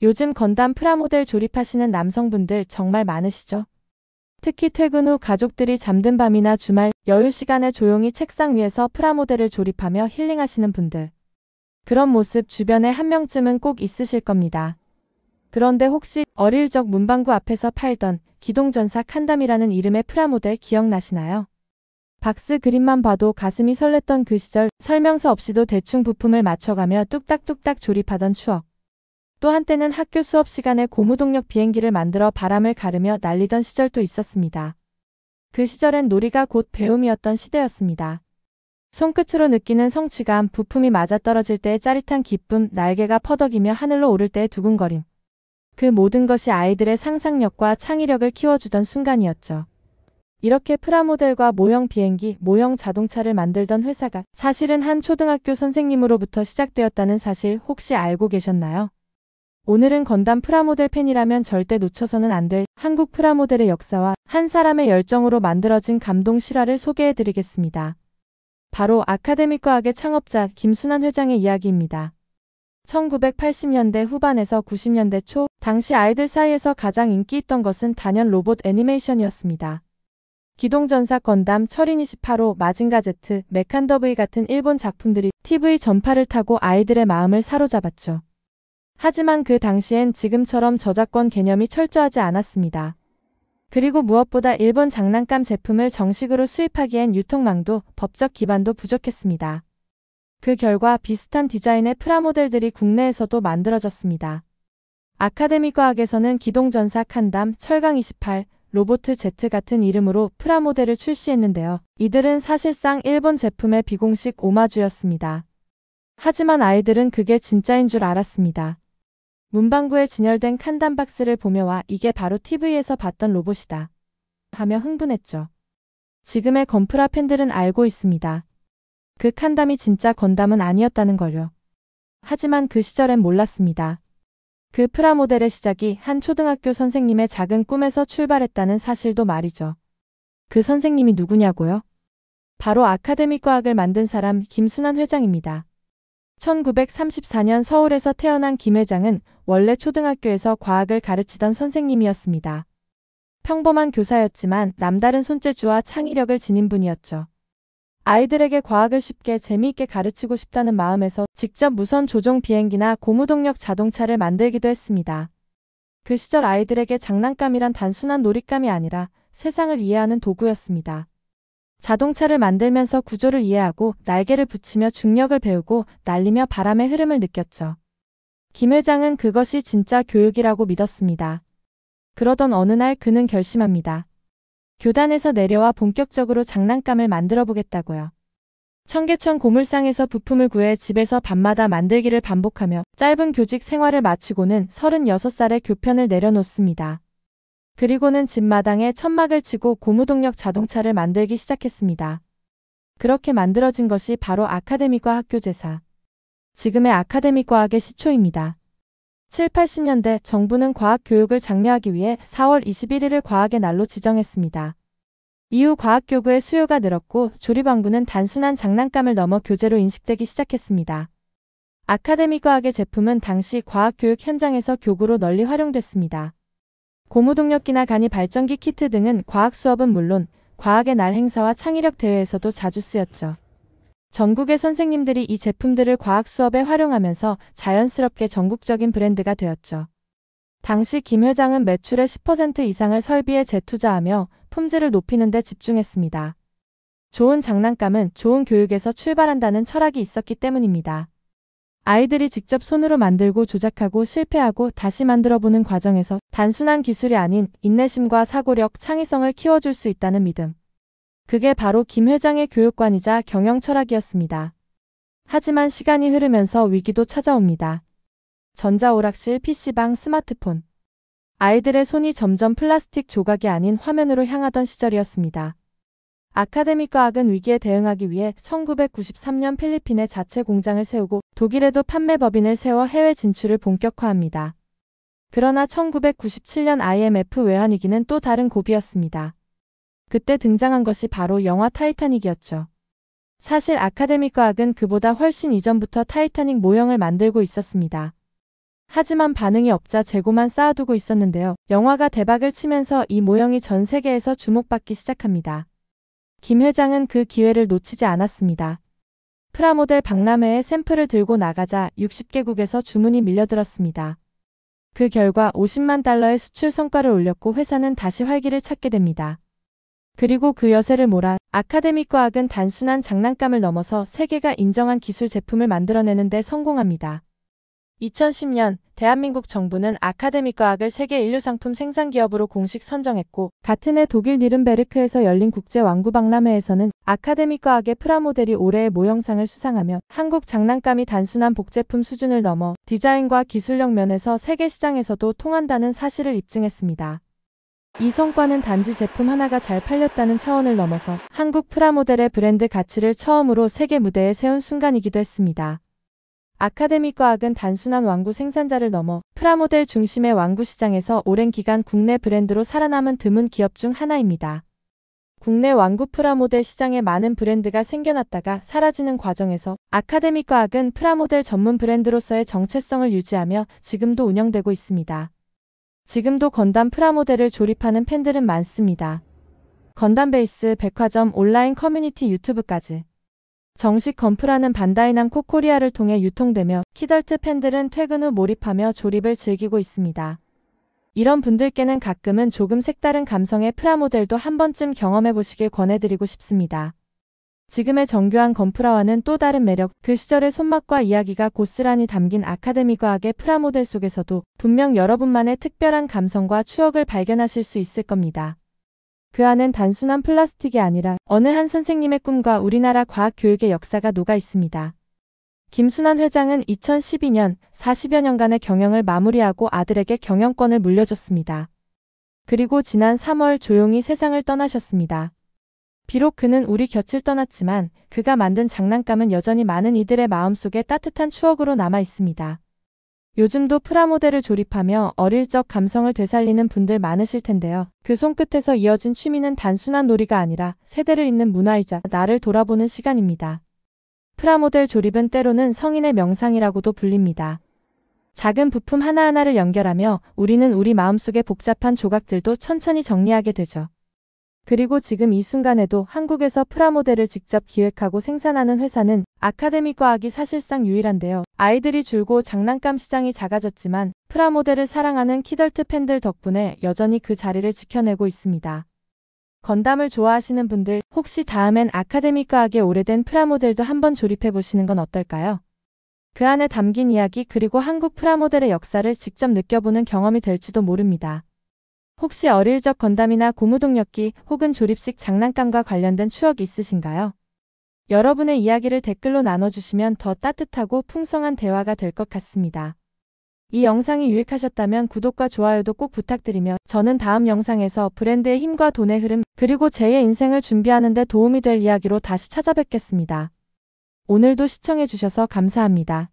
요즘 건담 프라모델 조립하시는 남성분들 정말 많으시죠? 특히 퇴근 후 가족들이 잠든 밤이나 주말, 여유 시간에 조용히 책상 위에서 프라모델을 조립하며 힐링하시는 분들. 그런 모습 주변에 한 명쯤은 꼭 있으실 겁니다. 그런데 혹시 어릴 적 문방구 앞에서 팔던 기동전사 칸담이라는 이름의 프라모델 기억나시나요? 박스 그림만 봐도 가슴이 설렜던 그 시절, 설명서 없이도 대충 부품을 맞춰가며 뚝딱뚝딱 조립하던 추억. 또 한때는 학교 수업 시간에 고무동력 비행기를 만들어 바람을 가르며 날리던 시절도 있었습니다. 그 시절엔 놀이가 곧 배움이었던 시대였습니다. 손끝으로 느끼는 성취감, 부품이 맞아떨어질 때의 짜릿한 기쁨, 날개가 퍼덕이며 하늘로 오를 때의 두근거림. 그 모든 것이 아이들의 상상력과 창의력을 키워주던 순간이었죠. 이렇게 프라모델과 모형 비행기, 모형 자동차를 만들던 회사가 사실은 한 초등학교 선생님으로부터 시작되었다는 사실 혹시 알고 계셨나요? 오늘은 건담 프라모델 팬이라면 절대 놓쳐서는 안 될 한국 프라모델의 역사와 한 사람의 열정으로 만들어진 감동 실화를 소개해드리겠습니다. 바로 아카데미과학의 창업자 김순환 회장의 이야기입니다. 1980년대 후반에서 90년대 초, 당시 아이들 사이에서 가장 인기 있던 것은 단연 로봇 애니메이션이었습니다. 기동전사 건담, 철인 28호, 마징가 Z, 메칸더 V 같은 일본 작품들이 TV 전파를 타고 아이들의 마음을 사로잡았죠. 하지만 그 당시엔 지금처럼 저작권 개념이 철저하지 않았습니다. 그리고 무엇보다 일본 장난감 제품을 정식으로 수입하기엔 유통망도 법적 기반도 부족했습니다. 그 결과 비슷한 디자인의 프라모델들이 국내에서도 만들어졌습니다. 아카데미과학에서는 기동전사 칸담, 철강 28, 로보트 Z 같은 이름으로 프라모델을 출시했는데요. 이들은 사실상 일본 제품의 비공식 오마주였습니다. 하지만 아이들은 그게 진짜인 줄 알았습니다. 문방구에 진열된 칸담 박스를 보며 와, 이게 바로 TV에서 봤던 로봇이다 하며 흥분했죠. 지금의 건프라 팬들은 알고 있습니다. 그 칸담이 진짜 건담은 아니었다는 걸요. 하지만 그 시절엔 몰랐습니다. 그 프라모델의 시작이 한 초등학교 선생님의 작은 꿈에서 출발했다는 사실도 말이죠. 그 선생님이 누구냐고요? 바로 아카데미과학을 만든 사람 김순환 회장입니다. 1934년 서울에서 태어난 김 회장은 원래 초등학교에서 과학을 가르치던 선생님이었습니다. 평범한 교사였지만 남다른 손재주와 창의력을 지닌 분이었죠. 아이들에게 과학을 쉽게 재미있게 가르치고 싶다는 마음에서 직접 무선 조종 비행기나 고무동력 자동차를 만들기도 했습니다. 그 시절 아이들에게 장난감이란 단순한 놀잇감이 아니라 세상을 이해하는 도구였습니다. 자동차를 만들면서 구조를 이해하고 날개를 붙이며 중력을 배우고 날리며 바람의 흐름을 느꼈죠. 김 회장은 그것이 진짜 교육이라고 믿었습니다. 그러던 어느 날 그는 결심합니다. 교단에서 내려와 본격적으로 장난감을 만들어 보겠다고요. 청계천 고물상에서 부품을 구해 집에서 밤마다 만들기를 반복하며 짧은 교직 생활을 마치고는 36살에 교편을 내려놓습니다. 그리고는 집 마당에 천막을 치고 고무동력 자동차를 만들기 시작했습니다. 그렇게 만들어진 것이 바로 아카데미과 학교제사. 지금의 아카데미과학의 시초입니다. 7, 80년대 정부는 과학교육을 장려하기 위해 4월 21일을 과학의 날로 지정했습니다. 이후 과학교구의 수요가 늘었고 조립왕구는 단순한 장난감을 넘어 교재로 인식되기 시작했습니다. 아카데미과학의 제품은 당시 과학교육 현장에서 교구로 널리 활용됐습니다. 고무동력기나 간이 발전기 키트 등은 과학 수업은 물론 과학의 날 행사와 창의력 대회에서도 자주 쓰였죠. 전국의 선생님들이 이 제품들을 과학 수업에 활용하면서 자연스럽게 전국적인 브랜드가 되었죠. 당시 김 회장은 매출의 10% 이상을 설비에 재투자하며 품질을 높이는 데 집중했습니다. 좋은 장난감은 좋은 교육에서 출발한다는 철학이 있었기 때문입니다. 아이들이 직접 손으로 만들고 조작하고 실패하고 다시 만들어보는 과정에서 단순한 기술이 아닌 인내심과 사고력, 창의성을 키워줄 수 있다는 믿음. 그게 바로 김 회장의 교육관이자 경영 철학이었습니다. 하지만 시간이 흐르면서 위기도 찾아옵니다. 전자오락실, PC방, 스마트폰. 아이들의 손이 점점 플라스틱 조각이 아닌 화면으로 향하던 시절이었습니다. 아카데미과학은 위기에 대응하기 위해 1993년 필리핀에 자체 공장을 세우고 독일에도 판매 법인을 세워 해외 진출을 본격화합니다. 그러나 1997년 IMF 외환위기는 또 다른 고비였습니다. 그때 등장한 것이 바로 영화 타이타닉이었죠. 사실 아카데미과학은 그보다 훨씬 이전부터 타이타닉 모형을 만들고 있었습니다. 하지만 반응이 없자 재고만 쌓아두고 있었는데요. 영화가 대박을 치면서 이 모형이 전 세계에서 주목받기 시작합니다. 김 회장은 그 기회를 놓치지 않았습니다. 프라모델 박람회에 샘플을 들고 나가자 60개국에서 주문이 밀려들었습니다. 그 결과 50만 달러의 수출 성과를 올렸고 회사는 다시 활기를 찾게 됩니다. 그리고 그 여세를 몰아 아카데믹 과학은 단순한 장난감을 넘어서 세계가 인정한 기술 제품을 만들어내는 데 성공합니다. 2010년 대한민국 정부는 아카데믹 과학을 세계 인류 상품 생산 기업으로 공식 선정했고, 같은 해 독일 뉘른베르크에서 열린 국제 완구 박람회에서는 아카데믹 과학의 프라모델이 올해의 모형상을 수상하며 한국 장난감이 단순한 복제품 수준을 넘어 디자인과 기술력 면에서 세계 시장에서도 통한다는 사실을 입증했습니다. 이 성과는 단지 제품 하나가 잘 팔렸다는 차원을 넘어서 한국 프라모델의 브랜드 가치를 처음으로 세계 무대에 세운 순간이기도 했습니다. 아카데믹 과학은 단순한 완구 생산자를 넘어 프라모델 중심의 완구 시장에서 오랜 기간 국내 브랜드로 살아남은 드문 기업 중 하나입니다. 국내 완구 프라모델 시장에 많은 브랜드가 생겨났다가 사라지는 과정에서 아카데믹 과학은 프라모델 전문 브랜드로서의 정체성을 유지하며 지금도 운영되고 있습니다. 지금도 건담 프라모델을 조립하는 팬들은 많습니다. 건담 베이스, 백화점, 온라인 커뮤니티, 유튜브까지. 정식 건프라는 반다이 남코 코리아를 통해 유통되며 키덜트 팬들은 퇴근 후 몰입하며 조립을 즐기고 있습니다. 이런 분들께는 가끔은 조금 색다른 감성의 프라모델도 한 번쯤 경험해보시길 권해드리고 싶습니다. 지금의 정교한 건프라와는 또 다른 매력, 그 시절의 손맛과 이야기가 고스란히 담긴 아카데믹 과학의 프라모델 속에서도 분명 여러분만의 특별한 감성과 추억을 발견하실 수 있을 겁니다. 그 안엔 단순한 플라스틱이 아니라 어느 한 선생님의 꿈과 우리나라 과학 교육의 역사가 녹아 있습니다. 김순환 회장은 2012년 40여 년간의 경영을 마무리하고 아들에게 경영권을 물려줬습니다. 그리고 지난 3월 조용히 세상을 떠나셨습니다. 비록 그는 우리 곁을 떠났지만 그가 만든 장난감은 여전히 많은 이들의 마음속에 따뜻한 추억으로 남아 있습니다. 요즘도 프라모델을 조립하며 어릴 적 감성을 되살리는 분들 많으실 텐데요. 그 손끝에서 이어진 취미는 단순한 놀이가 아니라 세대를 잇는 문화이자 나를 돌아보는 시간입니다. 프라모델 조립은 때로는 성인의 명상이라고도 불립니다. 작은 부품 하나하나를 연결하며 우리는 우리 마음속의 복잡한 조각들도 천천히 정리하게 되죠. 그리고 지금 이 순간에도 한국에서 프라모델을 직접 기획하고 생산하는 회사는 아카데믹 과학이 사실상 유일한데요. 아이들이 줄고 장난감 시장이 작아졌지만 프라모델을 사랑하는 키덜트 팬들 덕분에 여전히 그 자리를 지켜내고 있습니다. 건담을 좋아하시는 분들, 혹시 다음엔 아카데믹 과학의 오래된 프라모델도 한번 조립해보시는 건 어떨까요? 그 안에 담긴 이야기 그리고 한국 프라모델의 역사를 직접 느껴보는 경험이 될지도 모릅니다. 혹시 어릴 적 건담이나 고무동력기 혹은 조립식 장난감과 관련된 추억 있으신가요? 여러분의 이야기를 댓글로 나눠주시면 더 따뜻하고 풍성한 대화가 될 것 같습니다. 이 영상이 유익하셨다면 구독과 좋아요도 꼭 부탁드리며 저는 다음 영상에서 브랜드의 힘과 돈의 흐름 그리고 제2의 인생을 준비하는 데 도움이 될 이야기로 다시 찾아뵙겠습니다. 오늘도 시청해주셔서 감사합니다.